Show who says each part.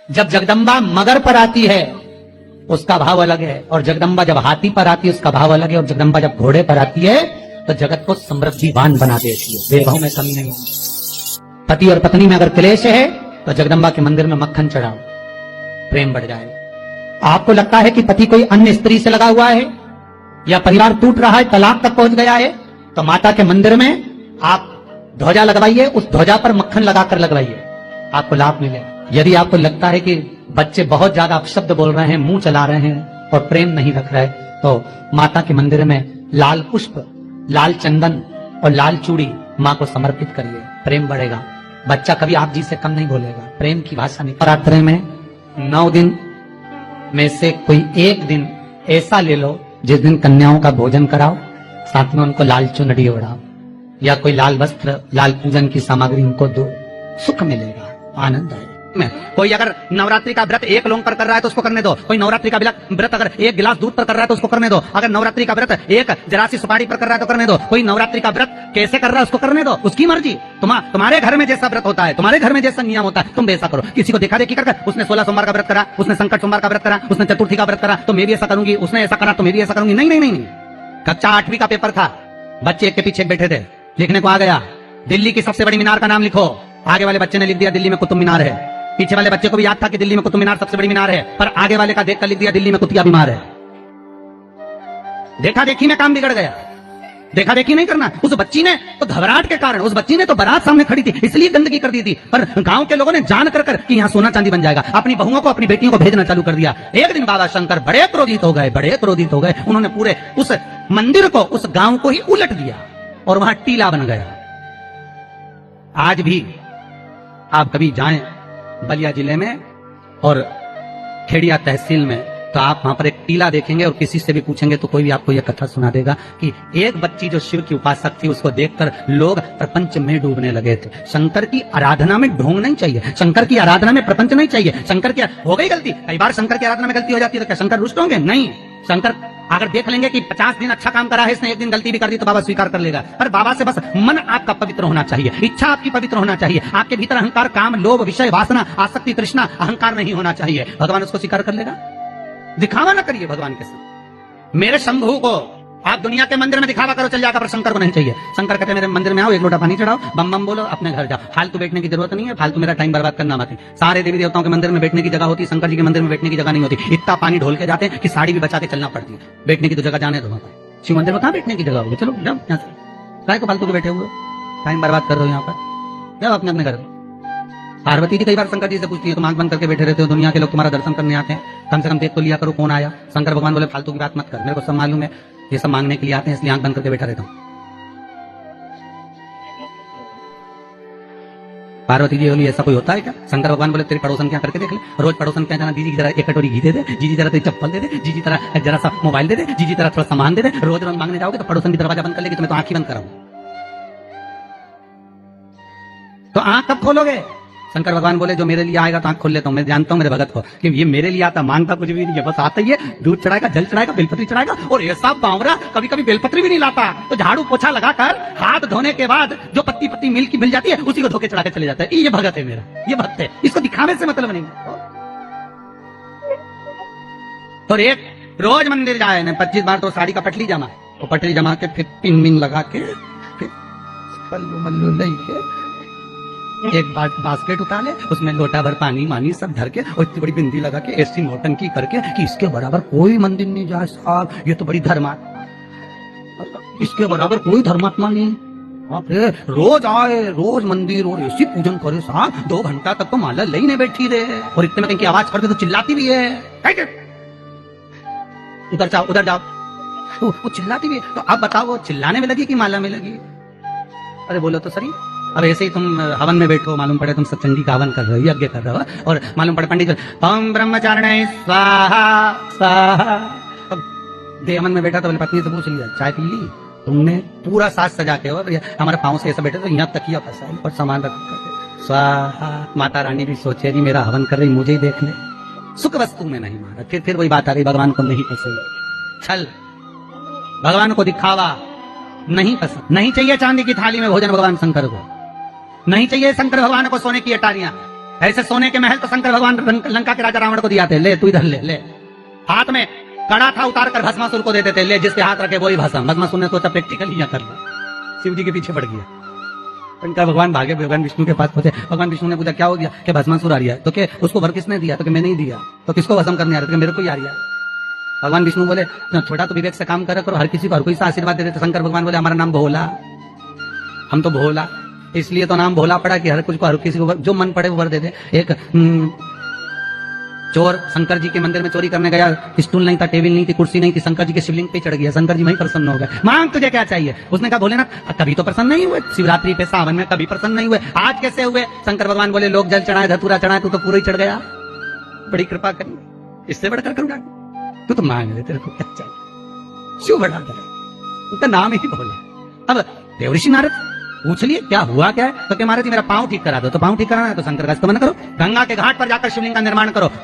Speaker 1: जब जगदम्बा मगर पर आती है उसका भाव अलग है, और जगदम्बा जब हाथी पर आती है उसका भाव अलग है, और जगदम्बा जब घोड़े पर आती है तो जगत को समृद्धिवान बना देती है। वैभव में कमी नहीं होती। पति और पत्नी में अगर क्लेश है तो जगदम्बा के मंदिर में मक्खन चढ़ाओ, प्रेम बढ़ जाए। आपको लगता है कि पति कोई अन्य स्त्री से लगा हुआ है या परिवार टूट रहा है, तलाक तक पहुंच गया है, तो माता के मंदिर में आप ध्वजा लगवाइए, उस ध्वजा पर मक्खन लगाकर लगवाइए, आपको लाभ मिलेगा। यदि आपको लगता है कि बच्चे बहुत ज्यादा अपशब्द बोल रहे हैं, मुंह चला रहे हैं और प्रेम नहीं रख रहे, तो माता के मंदिर में लाल पुष्प, लाल चंदन और लाल चूड़ी माँ को समर्पित करिए, प्रेम बढ़ेगा। बच्चा कभी आप जी से कम नहीं बोलेगा, प्रेम की भाषा नहीं। नवरात्रि में 9 दिन में से कोई एक दिन ऐसा ले लो जिस दिन कन्याओं का भोजन कराओ, साथ में उनको लाल चुनरी ओढ़ाओ या कोई लाल वस्त्र, लाल पूजन की सामग्री उनको दो, सुख मिलेगा, आनंद आएगा। कोई अगर नवरात्रि का व्रत एक लोंग पर कर रहा है तो उसको करने दो, कोई नवरात्रि का व्रत अगर एक गिलास दूध पर कर रहा है तो उसको करने दो, अगर नवरात्रि का व्रत एक जरासी सुपारी पर कर रहा है तो करने दो, कोई नवरात्रि का व्रत कैसे कर रहा है उसको करने दो, उसकी मर्जी। तुम्हारे घर में जैसा व्रत होता है, तुम्हारे घर में जैसा नियम होता है, तुम वैसा करो। किसी को देखा देखी कर, उसने 16 सोमवार का व्रत करा, उसने संकट सोमवार का व्रत करा, उसने चतुर्थी का व्रत करा तो मैं भी ऐसा करूंगी, उसने ऐसा करा तो मैं भी ऐसा करूंगी। नहीं नहीं नहीं, कक्षा 8वीं का पेपर था, बच्चे एक के पीछे बैठे थे, लिखने को आ गया दिल्ली की सबसे बड़ी मीनार का नाम लिखो। आगे वाले बच्चे ने लिख दिया दिल्ली में कुतुब मीनार है, पीछे वाले बच्चे को भी याद था कि दिल्ली में कुतुब मीनार सबसे बड़ी मीनार है, पर आगे वाले का देखकर लिख दिया दिल्ली में कुतिया बीमार है। देखा देखी में काम बिगड़ गया। देखा देखी नहीं करना। उस बच्ची ने तो घबराहट के कारण, उस बच्ची ने तो बारात सामने खड़ी थी इसलिए गंदगी कर दी थी, पर गांव के लोगों ने जान कर कि यहाँ सोना चांदी बन जाएगा, अपनी बहुओं को, अपनी बेटियों को भेजना चालू कर दिया। एक दिन बाबा शंकर बड़े क्रोधित हो गए, बड़े क्रोधित हो गए। उन्होंने पूरे उस मंदिर को, उस गांव को ही उलट दिया और वहां टीला बन गया। आज भी आप कभी जाएं बलिया जिले में और खेड़िया तहसील में तो आप वहां पर एक टीला देखेंगे और किसी से भी पूछेंगे तो कोई भी आपको यह कथा सुना देगा कि एक बच्ची जो शिव की उपासक थी उसको देखकर लोग प्रपंच में डूबने लगे थे। शंकर की आराधना में ढोंग नहीं चाहिए, शंकर की आराधना में प्रपंच नहीं चाहिए। शंकर की हो गई गलती, कई बार शंकर की आराधना में गलती हो जाती है तो क्या शंकर रुष्ट होंगे? नहीं, शंकर अगर देख लेंगे कि 50 दिन अच्छा काम करा है इसने, एक दिन गलती भी कर दी तो बाबा स्वीकार कर लेगा। पर बाबा से बस मन आपका पवित्र होना चाहिए, इच्छा आपकी पवित्र होना चाहिए, आपके भीतर अहंकार, काम, लोभ, विषय, वासना, आसक्ति, तृष्णा, अहंकार नहीं होना चाहिए। भगवान उसको स्वीकार कर लेगा। दिखावा ना करिए भगवान के साथ। मेरे शंभू को आप दुनिया के मंदिर में दिखावा करो चल जाएगा, पर शंकर को नहीं चाहिए। शंकर कहते मेरे मंदिर में आओ, एक लोटा पानी चढ़ाओ, बम बम बोलो, अपने घर जाओ, फालतू बैठने की जरूरत नहीं है, फालतू मेरा टाइम बर्बाद करना मत। सारे देवी देवताओं के मंदिर में बैठने की जगह होती है, शंकर जी के मंदिर में बैठने की जगह नहीं होती। इतना पानी ढोल के जाते हैं कि साड़ी भी बचा के चलना पड़ती है। बैठने की तो जगह जाने दो, शिव मंदिर में कहाँ बैठने की जगह होगी? चलो जाओ यहाँ से, काय को फालतू के बैठे हुए टाइम बर्बाद कर रहे हो यहाँ पर, जाओ अपने अपने घर। पार्वती जी कई बार शंकर जी से पूछती है तुम आंख बंद करके बैठे रहते हो, दुनिया के लोग तुम्हारा दर्शन करने आते हैं, कम से कम देख तो लिया करो कौन आया। शंकर भगवान बोले फालतू की बात मत कर, मेरे को सब मालूम है, ये सब मांगने के लिए आते हैं इसलिए आंख बंद करके बैठा रहता हूँ। पार्वती जी बोली ऐसा कोई होता है क्या? शंकर भगवान बोले तेरे पड़ोसन क्या करके देख ले, रोज पड़ोसन क्या जाना, दीदी की तरह एक कटोरी घी दे दे, जीजी तरह तेरी चप्पल दे दे, जीजी तरह जरा सा मोबाइल दे दे, जीजी तरह थोड़ा सामान दे दे। रोज रोज मांगने जाओगे तो पड़ोसन की दरवाजा बंद कर लेगी, तुम्हें तो आंख ही बंद कराऊं। तो आंख कब खोलोगे? शंकर भगवान बोले जो मेरे लिए आएगा तो आंख खोल लेता हूँ। मैं जानता हूँ मेरे भगत को कि ये मेरे लिए आता, मांगता कुछ भी नहीं है, बस आता ही है, दूध चढ़ाएगा, जल चढ़ाएगा, बेलपत्री चढ़ाएगा, और ऐसा बावरा कभी कभी बेलपत्री भी नहीं लाता तो झाड़ू पोछा लगाकर हाथ धोने के बाद जो पत्ती पत्ती मिल जाती है उसी को धोके चढ़ा के चले जाता है। ये भगत है मेरा, ये भक्त है, इसको दिखावे से मतलब नहीं। और एक रोज मंदिर जाए ना 25 बार तो साड़ी का पटली जमा, तो पटली जमा के फिर पिन मिन लगा के फिर पल्लू मल्लू लेके एक बास्केट उठा ले, उसमें लोटा भर पानी मानी सब धर के और इतनी बड़ी बिंदी लगा के ऐसी नौटंकी करके कि इसके बराबर कोई मंदिर नहीं जाए साहब, ये तो बड़ी धर्मात्मा, इसके बराबर कोई धर्मात्मा नहीं। रोज आए, रोज मंदिर और ऐसी पूजन करे साहब, 2 घंटा तक तो माला लई नहीं बैठी रहे, और इतने में कहीं की आवाज करते तो चिल्लाती भी है, उधर जाओ उधर जाओ, वो चिल्लाती भी है। तो अब बताओ वो चिल्लाने में लगी कि माला में लगी? अरे बोलो तो सही। अब ऐसे ही तुम हवन में बैठो, मालूम पड़े तुम सत्संगी का हवन कर रहे हो, यज्ञ कर रहे हो, और मालूम पड़े पंडित ओम ब्रह्मचारिणे स्वाहा स्वाहा। अब देवन में बैठा तो बोले पत्नी से पूछ लिया चाय पी ली तुमने? पूरा साज सजा के, और हमारे पाँव से ऐसा बैठे तो यहाँ तकिया फंसा और सामान रख स्वाहा। माता रानी भी सोचे रही मेरा हवन कर रही, मुझे ही देख ले, सुख वस्तु में नहीं मारा। फिर वही बात आ रही, भगवान को नहीं पसंद छल, भगवान को दिखावा नहीं पसंद। नहीं चाहिए चांदी की थाली में भोजन भगवान शंकर को, नहीं चाहिए शंकर भगवान को सोने की अटारियां, ऐसे सोने के महल तो शंकर भगवान लंका के राजा रावण को दिया थे, ले तू इधर ले। हाथ में कड़ा था, उतार कर भस्मासुर को देते थे, ले जिसके हाथ रखे वही भस्म। भस्मासुर ने सोचा प्रैक्टिकल ही कर लिया, शिव जी के पीछे पड़ गया। उनका भगवान भागे भगवान विष्णु के पास पहुंचे। भगवान विष्णु ने पूछा क्या हो गया, कि भस्मासुर आ रहा है। तो के उसको वर किसने दिया, तो कि मैं नहीं दिया। तो किसको भस्म करने आ रहा है, तो मेरे को ही आ रहा है। भगवान विष्णु बोले छोटा तो विवेक से काम करा करो, हर किसी को हर कोई सा आशीर्वाद दे देते। शंकर भगवान बोले हमारा नाम भोला, हम तो भोला, इसलिए तो नाम भोला पड़ा कि हर कुछ को हर किसी को जो मन पड़े वो वर दे दे। एक चोर शंकर जी के मंदिर में चोरी करने गया, स्टूल नहीं था, टेबल नहीं थी, कुर्सी नहीं थी, शंकर जी के शिवलिंग पे चढ़ गया। शंकर जी वहीं प्रसन्न हो गए, मांग तुझे क्या चाहिए। उसने कहा भोलेनाथ कभी तो प्रसन्न नहीं हुए, शिवरात्रि पे सावन में कभी प्रसन्न नहीं हुए, आज कैसे हुए। शंकर भगवान बोले लोग जल चढ़ाए, धतूरा चढ़ाए, तू तो पूरा ही चढ़ गया, बड़ी कृपा करी, इससे बढ़कर करूंगा तू तो मांग ले, तेरे को क्या चाहिए। शिव बड़ा है, उनका नाम ही भोला। अब देवऋषि नारद पूछ लिए क्या हुआ क्या है, तो क्या महाराज जी मेरा पांव ठीक करा दो। तो पांव ठीक कराना है तो शंकर का स्तमन करो, गंगा के घाट पर जाकर शिवलिंग का निर्माण करो।